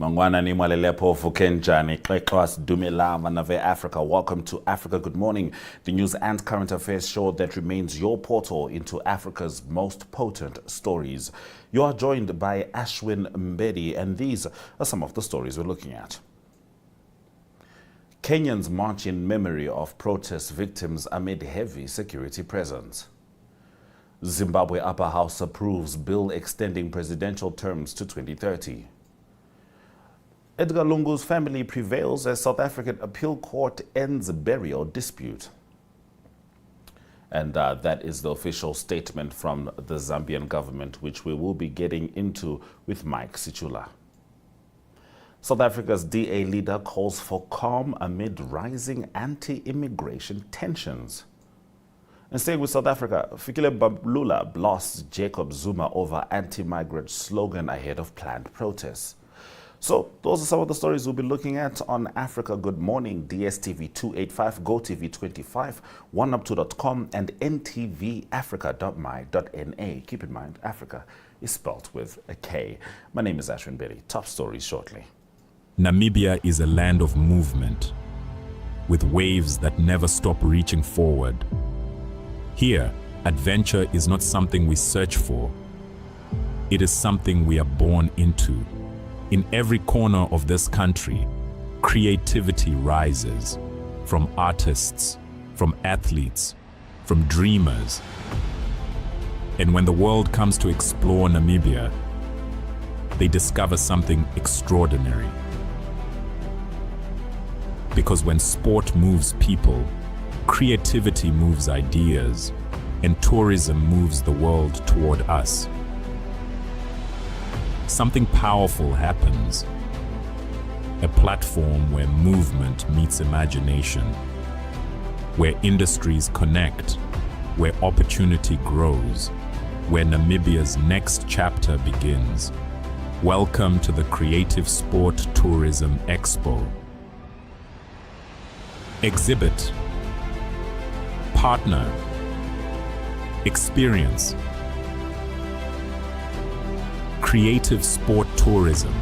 Mangwana ni mwalelepo fukenjani Kekwas Dumilama Nave Africa. Welcome to Africa Good Morning, the news and current affairs show that remains your portal into Africa's most potent stories. You are joined by Ashwin Mbedi, and these are some of the stories we're looking at. Kenyans march in memory of protest victims amid heavy security presence. Zimbabwe Upper House approves bill extending presidential terms to 2030. Edgar Lungu's family prevails as South African appeal court ends burial dispute. And that is the official statement from the Zambian government, which we will be getting into with Mike Sichula. South Africa's DA leader calls for calm amid rising anti-immigration tensions. And staying with South Africa, Fikile Mbalula blasts Jacob Zuma over anti-migrant slogan ahead of planned protests. So those are some of the stories we'll be looking at on Africa Good Morning, DSTV 285, GOTV 25, oneup2.com, and NTVAFRIKA.MY.NA. Keep in mind, Africa is spelt with a K. My name is Ashwin Mbedi. Top stories shortly. Namibia is a land of movement, with waves that never stop reaching forward. Here, adventure is not something we search for. It is something we are born into. In every corner of this country, creativity rises, from artists, from athletes, from dreamers. And when the world comes to explore Namibia, they discover something extraordinary. Because when sport moves people, creativity moves ideas, and tourism moves the world toward us. Something powerful happens. A platform where movement meets imagination, where industries connect, where opportunity grows, where Namibia's next chapter begins. Welcome to the Creative Sport Tourism Expo. Exhibit, partner, experience. Creative sport tourism.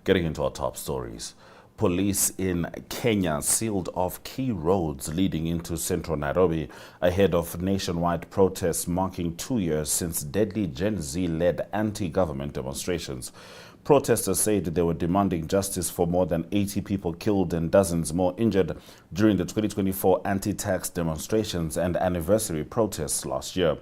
Getting into our top stories. Police in Kenya sealed off key roads leading into central Nairobi ahead of nationwide protests marking 2 years since deadly Gen Z-led anti-government demonstrations. Protesters said they were demanding justice for more than 80 people killed and dozens more injured during the 2024 anti-tax demonstrations and anniversary protests last year.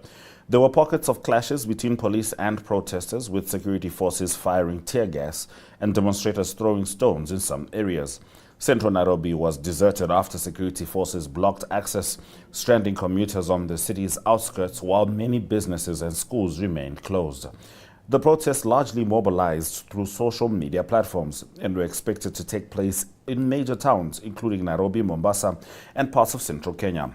There were pockets of clashes between police and protesters, with security forces firing tear gas and demonstrators throwing stones in some areas. Central Nairobi was deserted after security forces blocked access, stranding commuters on the city's outskirts while many businesses and schools remained closed. The protests largely mobilized through social media platforms and were expected to take place in major towns, including Nairobi, Mombasa, and parts of central Kenya.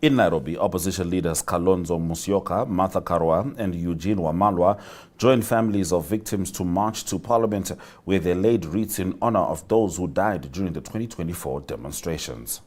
In Nairobi, opposition leaders Kalonzo Musyoka, Martha Karua, and Eugene Wamalwa joined families of victims to march to Parliament, where they laid wreaths in honor of those who died during the 2024 demonstrations.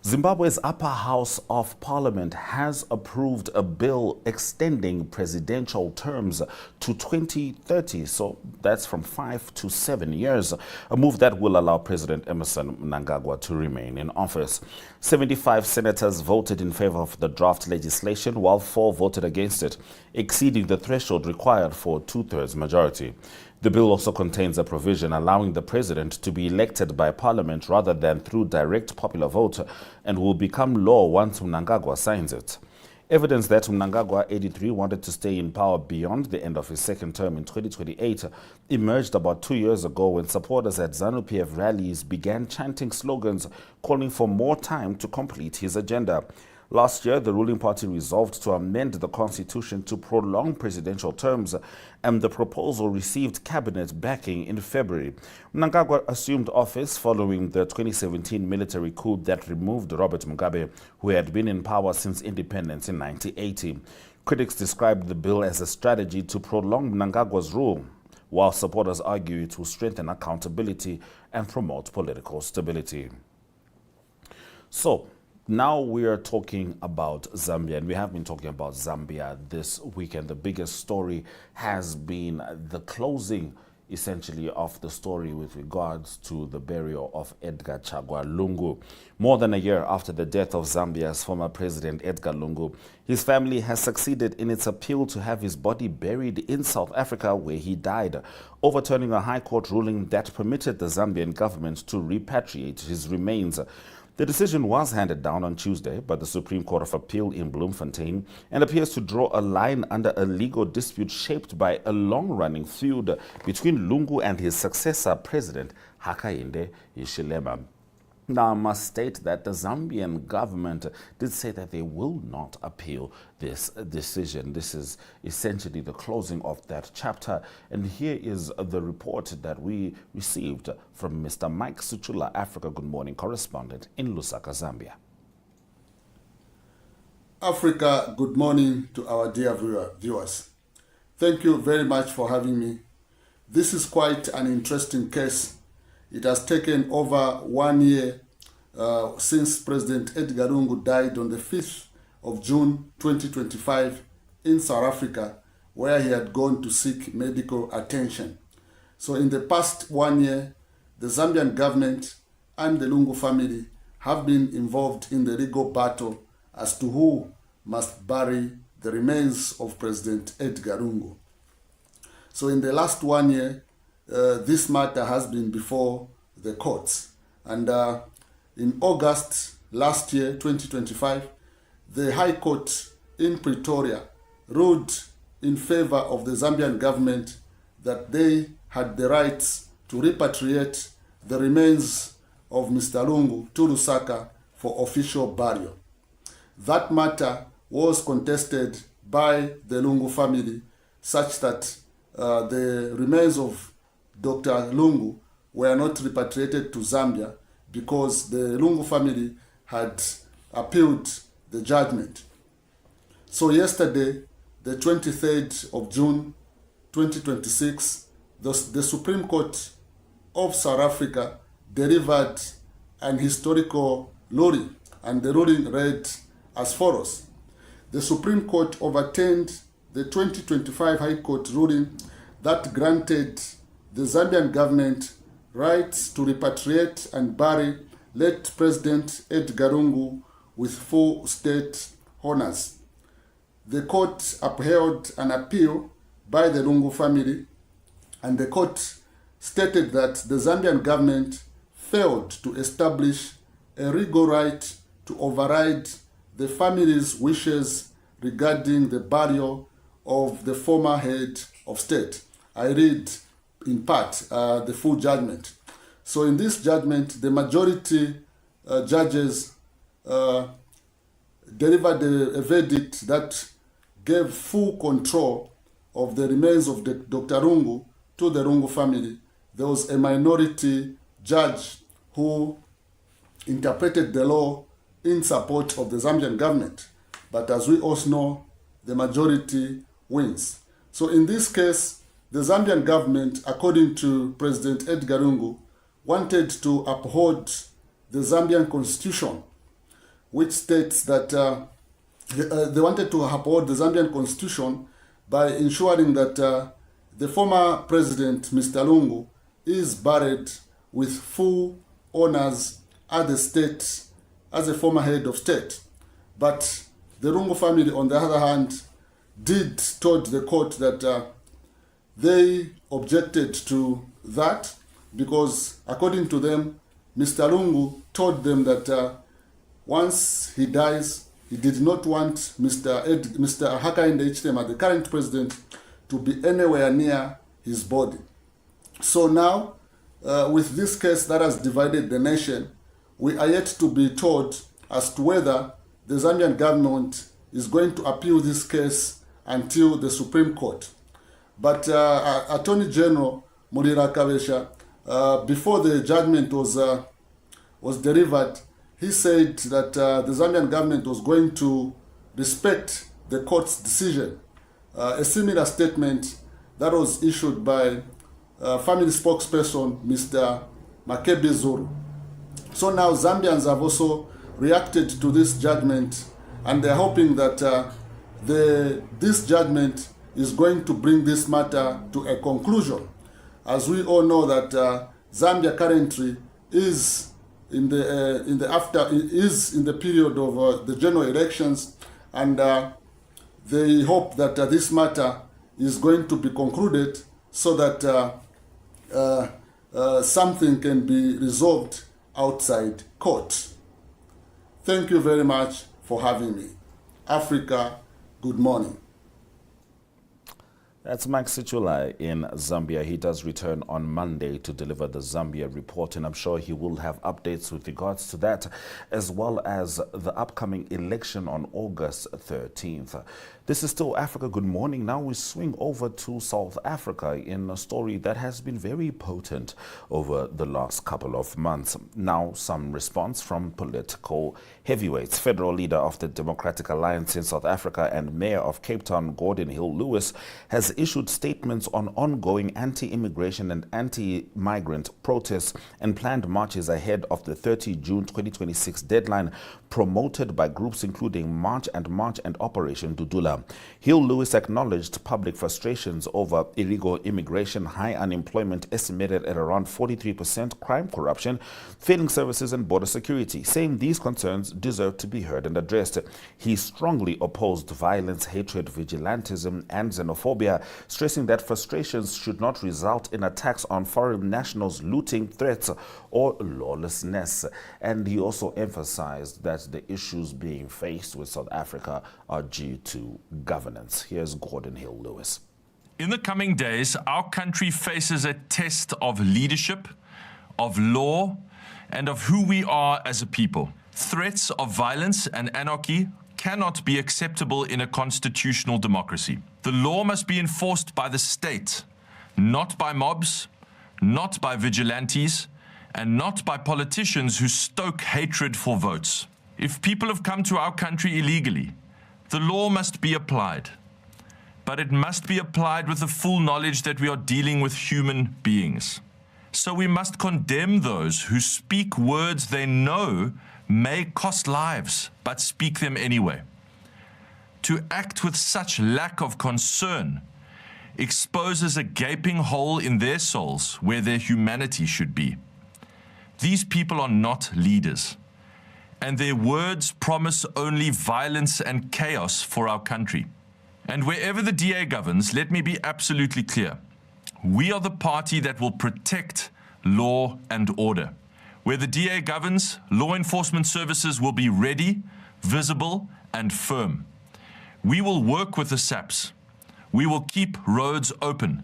Zimbabwe's Upper House of Parliament has approved a bill extending presidential terms to 2030, so that's from 5 to 7 years, a move that will allow President Emmerson Mnangagwa to remain in office. 75 senators voted in favor of the draft legislation, while 4 voted against it, exceeding the threshold required for a two-thirds majority. The bill also contains a provision allowing the president to be elected by parliament rather than through direct popular vote, and will become law once Mnangagwa signs it. Evidence that Mnangagwa, 83, wanted to stay in power beyond the end of his second term in 2028 emerged about 2 years ago when supporters at ZANU-PF rallies began chanting slogans calling for more time to complete his agenda. Last year, the ruling party resolved to amend the constitution to prolong presidential terms, and the proposal received cabinet backing in February. Mnangagwa assumed office following the 2017 military coup that removed Robert Mugabe, who had been in power since independence in 1980. Critics described the bill as a strategy to prolong Mnangagwa's rule, while supporters argue it will strengthen accountability and promote political stability. So, now we are talking about Zambia, and we have been talking about Zambia this weekend. The biggest story has been the closing, essentially, of the story with regards to the burial of Edgar Chagwa Lungu. More than a year after the death of Zambia's former president Edgar Lungu, his family has succeeded in its appeal to have his body buried in South Africa, where he died, overturning a high court ruling that permitted the Zambian government to repatriate his remains. The decision was handed down on Tuesday by the Supreme Court of Appeal in Bloemfontein and appears to draw a line under a legal dispute shaped by a long-running feud between Lungu and his successor, President Hakainde Hichilema. Now, I must state that the Zambian government did say that they will not appeal this decision. This is essentially the closing of that chapter. And here is the report that we received from Mr. Mike Sichula, Africa Good Morning correspondent in Lusaka, Zambia. Africa, good morning to our dear viewers. Thank you very much for having me. This is quite an interesting case. It has taken over 1 year since President Edgar Lungu died on the 5th of June 2025 in South Africa, where he had gone to seek medical attention. So in the past 1 year, the Zambian government and the Lungu family have been involved in the legal battle as to who must bury the remains of President Edgar Lungu. So in the last 1 year, this matter has been before the courts. And in August last year, 2025, the High Court in Pretoria ruled in favor of the Zambian government that they had the rights to repatriate the remains of Mr. Lungu to Lusaka for official burial. That matter was contested by the Lungu family such that the remains of Dr. Lungu were not repatriated to Zambia because the Lungu family had appealed the judgment. So yesterday, the 23rd of June 2026, the Supreme Court of South Africa delivered an historical ruling, and the ruling read as follows. The Supreme Court overturned the 2025 High Court ruling that granted the Zambian government rights to repatriate and bury late President Edgar Lungu with full state honors. The court upheld an appeal by the Lungu family, and the court stated that the Zambian government failed to establish a legal right to override the family's wishes regarding the burial of the former head of state. I read in part the full judgment. So in this judgment, the majority judges delivered a verdict that gave full control of the remains of Dr. Lungu to the Lungu family. There was a minority judge who interpreted the law in support of the Zambian government. But as we also know, the majority wins. So in this case, the Zambian government, according to President Edgar Lungu, wanted to uphold the Zambian constitution, which states that they wanted to uphold the Zambian constitution by ensuring that the former president, Mr. Lungu, is buried with full honors at the state as a former head of state. But the Lungu family, on the other hand, did told the court that they objected to that because, according to them, Mr. Lungu told them that once he dies, he did not want Mr. Hakainde Hichilema, the current president, to be anywhere near his body. So now, with this case that has divided the nation, we are yet to be told as to whether the Zambian government is going to appeal this case until the Supreme Court. But Attorney General Mulira Kavesha, before the judgment was delivered, he said that the Zambian government was going to respect the court's decision. A similar statement that was issued by family spokesperson Mr. Makebe Zulu. So now Zambians have also reacted to this judgment, and they're hoping that this judgment is going to bring this matter to a conclusion. As we all know that Zambia currently is in the period of the general elections, and they hope that this matter is going to be concluded so that something can be resolved outside court. Thank you very much for having me. Africa, good morning. That's Mike Sichula in Zambia. He does return on Monday to deliver the Zambia report, and I'm sure he will have updates with regards to that, as well as the upcoming election on August 13th. This is still Africa Good Morning. Now we swing over to South Africa in a story that has been very potent over the last couple of months. Now some response from political heavyweights. Federal leader of the Democratic Alliance in South Africa and Mayor of Cape Town, Geordin Hill-Lewis, has issued statements on ongoing anti-immigration and anti-migrant protests and planned marches ahead of the 30 June 2026 deadline promoted by groups including March and Operation Dudula. Hill-Lewis acknowledged public frustrations over illegal immigration, high unemployment estimated at around 43%, crime, corruption, failing services and border security, saying these concerns deserve to be heard and addressed. He strongly opposed violence, hatred, vigilantism and xenophobia, stressing that frustrations should not result in attacks on foreign nationals, looting, threats or lawlessness. And he also emphasized that the issues being faced with South Africa are due to governance. Here's Geordin Hill-Lewis. In the coming days, our country faces a test of leadership, of law, and of who we are as a people. Threats of violence and anarchy cannot be acceptable in a constitutional democracy. The law must be enforced by the state, not by mobs, not by vigilantes, and not by politicians who stoke hatred for votes. If people have come to our country illegally, the law must be applied, but it must be applied with the full knowledge that we are dealing with human beings. So we must condemn those who speak words they know may cost lives, but speak them anyway. To act with such lack of concern exposes a gaping hole in their souls where their humanity should be. These people are not leaders, and their words promise only violence and chaos for our country. And wherever the DA governs, let me be absolutely clear. We are the party that will protect law and order. Where the DA governs, law enforcement services will be ready, visible, and firm. We will work with the SAPs. We will keep roads open.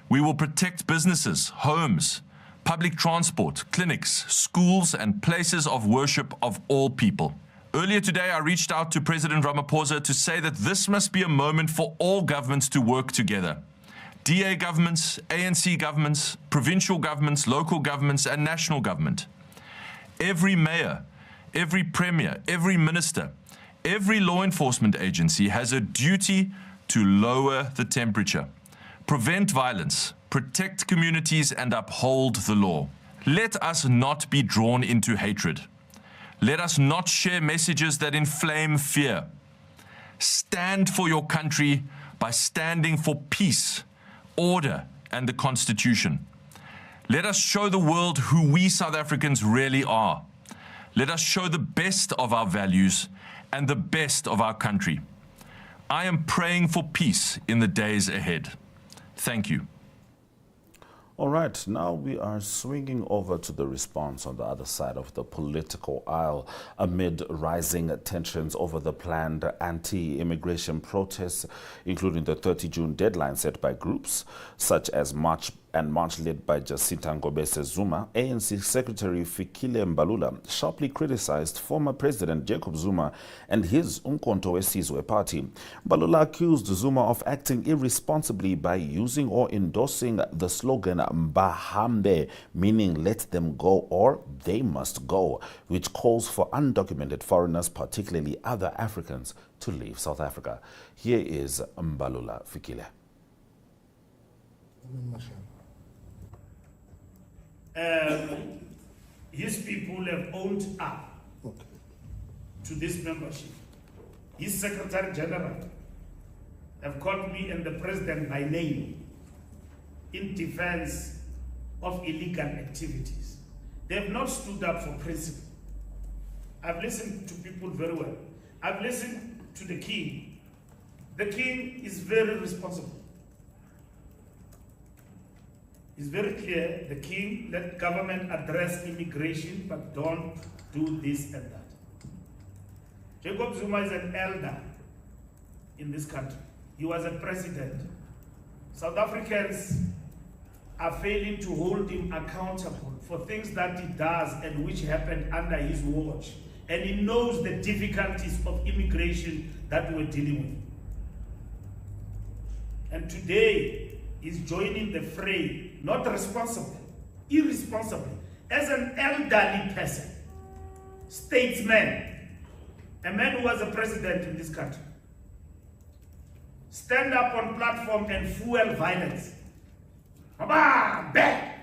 We will protect businesses, homes, public transport, clinics, schools, and places of worship of all people. Earlier today, I reached out to President Ramaphosa to say that this must be a moment for all governments to work together. DA governments, ANC governments, provincial governments, local governments, and national government. Every mayor, every premier, every minister, every law enforcement agency has a duty to lower the temperature, prevent violence, protect communities, and uphold the law. Let us not be drawn into hatred. Let us not share messages that inflame fear. Stand for your country by standing for peace, order, and the Constitution. Let us show the world who we South Africans really are. Let us show the best of our values and the best of our country. I am praying for peace in the days ahead. Thank you. All right, now we are swinging over to the response on the other side of the political aisle amid rising tensions over the planned anti-immigration protests, including the 30 June deadline set by groups such as March and march led by Jacinta Ngobese Zuma, ANC Secretary Fikile Mbalula sharply criticized former President Jacob Zuma and his Umkhonto weSizwe party. Mbalula accused Zuma of acting irresponsibly by using or endorsing the slogan Haihambo, meaning let them go or they must go, which calls for undocumented foreigners, particularly other Africans, to leave South Africa. Here is Mbalula Fikile. His people have owned up to this membership. His Secretary General have called me and the President by name in defense of illegal activities. They have not stood up for principle. I've listened to people very well. I've listened to the King. The King is very responsible. It's very clear, the King, let government address immigration, but don't do this and that. Jacob Zuma is an elder in this country. He was a president. South Africans are failing to hold him accountable for things that he does and which happened under his watch. And he knows the difficulties of immigration that we're dealing with. And today, he's joining the fray, not responsibly, irresponsibly, as an elderly person, statesman, a man who was a president in this country. Stand up on platform and fuel violence. Baba, back!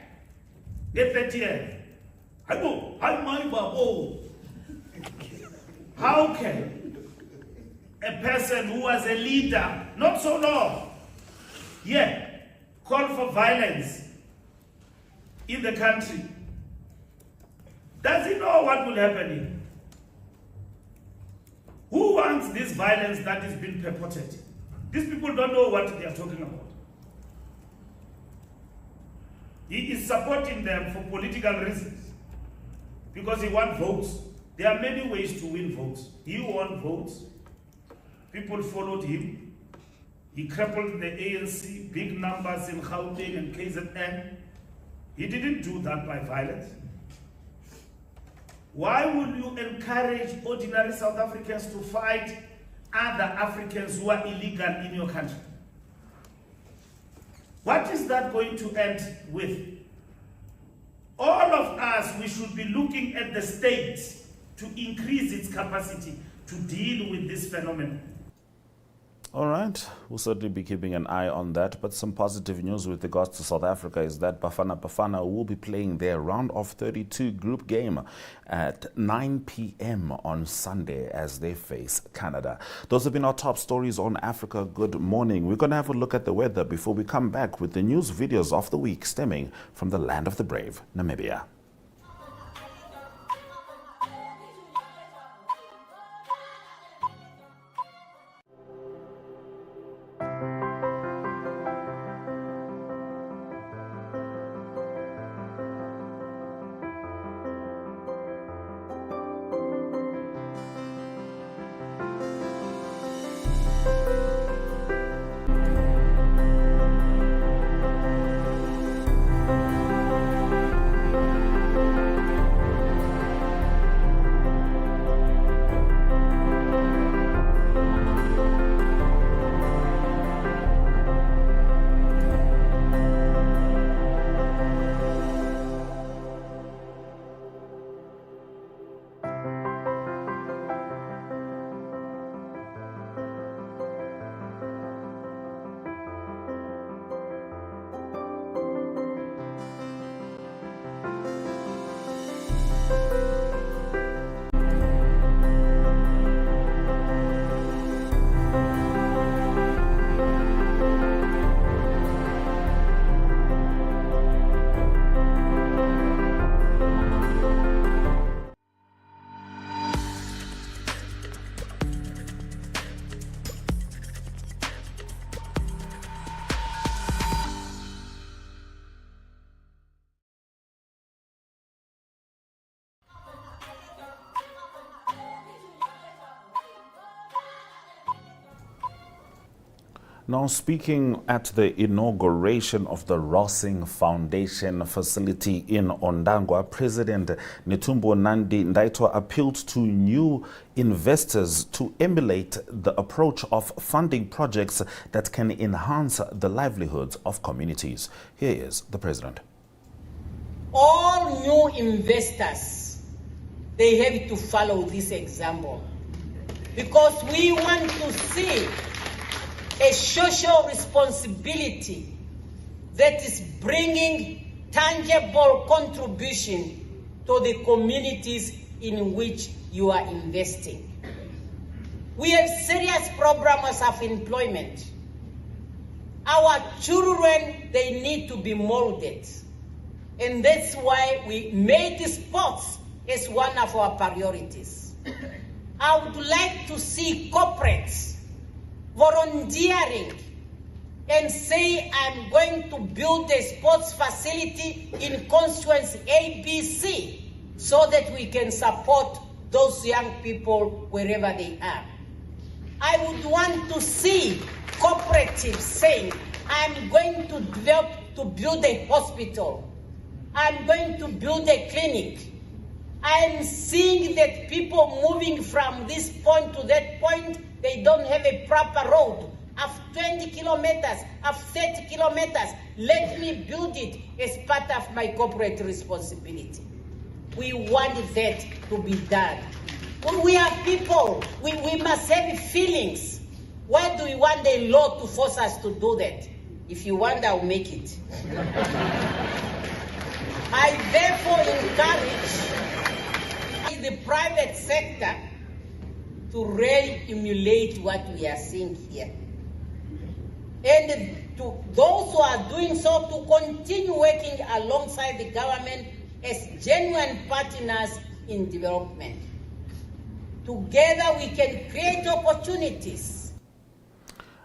Get that here. How can a person who was a leader, not so long, call for violence in the country? Does he know what will happen here? Who wants this violence that is being purported? These people don't know what they are talking about. He is supporting them for political reasons because he wants votes. There are many ways to win votes. He won votes. People followed him. He crippled the ANC, big numbers in Gauteng and KZN. He didn't do that by violence. Why would you encourage ordinary South Africans to fight other Africans who are illegal in your country? What is that going to end with? All of us, we should be looking at the state to increase its capacity to deal with this phenomenon. All right, we'll certainly be keeping an eye on that. But some positive news with regards to South Africa is that Bafana will be playing their round of 32 group game at 9 p.m. on Sunday as they face Canada. Those have been our top stories on Africa. Good morning. We're going to have a look at the weather before we come back with the news videos of the week stemming from the land of the brave, Namibia. Now, speaking at the inauguration of the Rossing Foundation facility in Ondangwa, President Netumbo Nandi-Ndaitwah appealed to new investors to emulate the approach of funding projects that can enhance the livelihoods of communities. Here is the president. All new investors, they have to follow this example, because we want to see a social responsibility that is bringing tangible contribution to the communities in which you are investing. We have serious problems of employment. Our children, they need to be molded. And that's why we made sports as one of our priorities. I would like to see corporates volunteering and say, I'm going to build a sports facility in constituency ABC so that we can support those young people wherever they are. I would want to see cooperatives saying, I'm going to build a hospital. I'm going to build a clinic. I'm seeing that people moving from this point to that point, they don't have a proper road of 20 kilometers, of 30 kilometers. Let me build it as part of my corporate responsibility. We want that to be done. When we are people, we must have feelings. Why do we want the law to force us to do that? If you want, I'll make it. I therefore encourage the private sector to really emulate what we are seeing here. And to those who are doing so, to continue working alongside the government as genuine partners in development. Together we can create opportunities.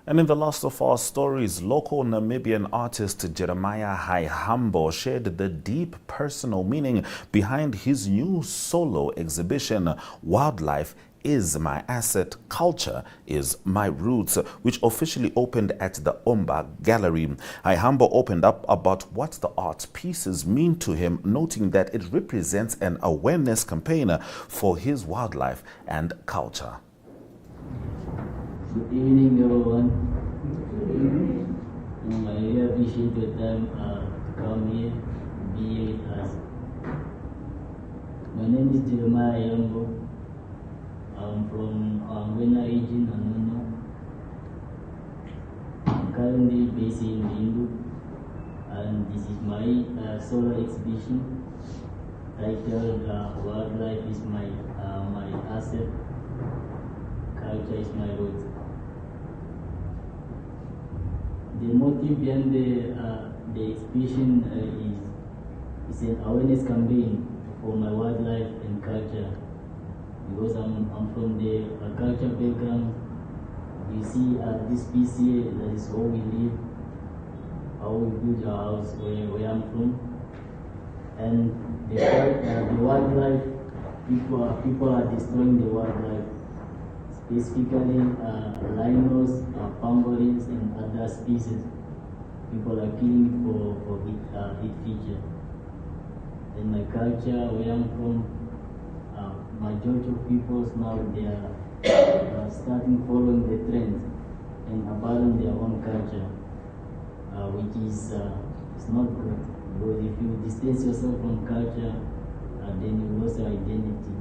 And in the last of our stories, local Namibian artist Jeremiah Haihambo shared the deep personal meaning behind his new solo exhibition, Wildlife is My Asset, Culture is My Roots, which officially opened at the Omba Gallery. Haihambo opened up about what the art pieces mean to him, noting that it represents an awareness campaign for his wildlife and culture. Good evening, everyone. I really appreciate your time to come here, be here with us. My name is Jeremiah Haihambo. I'm from Ngwena region, Anono. I'm currently based in Lungu, and this is my solo exhibition titled Wildlife is My Asset, Culture is My Root. The motive behind the exhibition is an awareness campaign for my wildlife and culture. Because I'm from the culture background, you see this piece here, that is how we live, how we build our house where I'm from. And the wildlife, people are destroying the wildlife, specifically rhinos, pangolins, and other species. People are killing it for its feature. In my culture, where I'm from, majority of people now they are starting following the trend and abandon their own culture, which is not good. Because if you distance yourself from culture, then you lose your identity.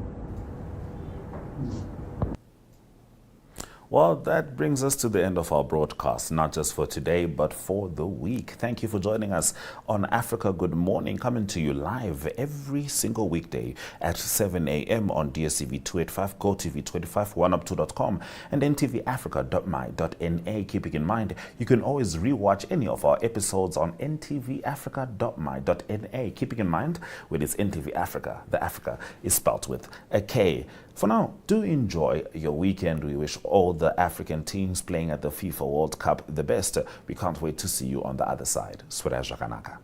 Well, that brings us to the end of our broadcast, not just for today, but for the week. Thank you for joining us on Africa Good Morning, coming to you live every single weekday at 7 a.m. on DSTV 285, GOTV 25, oneup2.com, and NTVAFRIKA.MY.NA. Keeping in mind, you can always rewatch any of our episodes on NTVAFRIKA.MY.NA. Keeping in mind, when it's NTV Africa, the Africa is spelled with a K. For now, do enjoy your weekend. We wish all the African teams playing at the FIFA World Cup the best. We can't wait to see you on the other side. Swera Jakanaka.